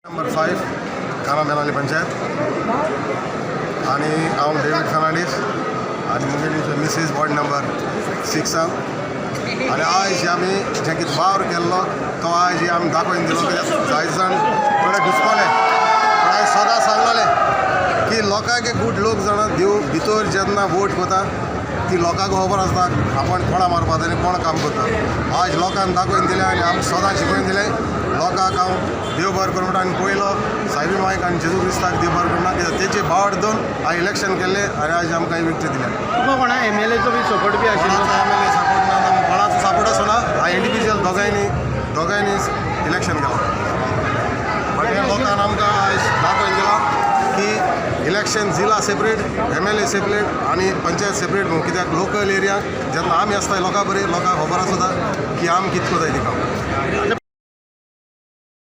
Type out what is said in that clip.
number 5 कानामेनाली panchayat आणि हांव David Fernandes आणि मुगेली मिसीस वॉर्ड नंबर 6 आणि आज आमी जे कितें वावर केल्लो तो आज आमी दाखोवन दिलो जायत जाण थोडे घुसकोले पण हांवें सदां सांगलोलें की लोकांक एक खूब लोक जाणां देव भितर जेन्ना वोट कोता ती लोकांक खबर आसता आपण कोणा मारपाक आनी कोण काम करता आज लोकांक दाखोवन दिलें आनी आमकां सदां शिकोवन दिलें लोकांक हांव देव बरें करूं म्हणटा आनी पयलो सायबी मायक आनी जेजू क्रिस्ताक देव बरें करना कित्याक तेचे भावड दोन हांवें इलेक्शन केल्लें आनी आज आमकां विक्ट्री दिल्या तुका कोणा MLAचो बी सपोर्ट बी आशिल्लो MLA सपोर्ट ना कोणाचो सपोर्ट आसना हांवें इंडिविज्युअल दोगांयनी इलेक्शन केलां बट ह्या लोकांन आमकां आज दाखोवन दिला की इलेक्शन जिल्हा सेपरेट MLA सेपरेट आनी पंचायत सेपरेट म्हणून कित्याक लोकल एरियाक जेन्ना आमी आसता लोकां बरी लोकांक खबर आसता की आमी कितें कोताय ती काम आता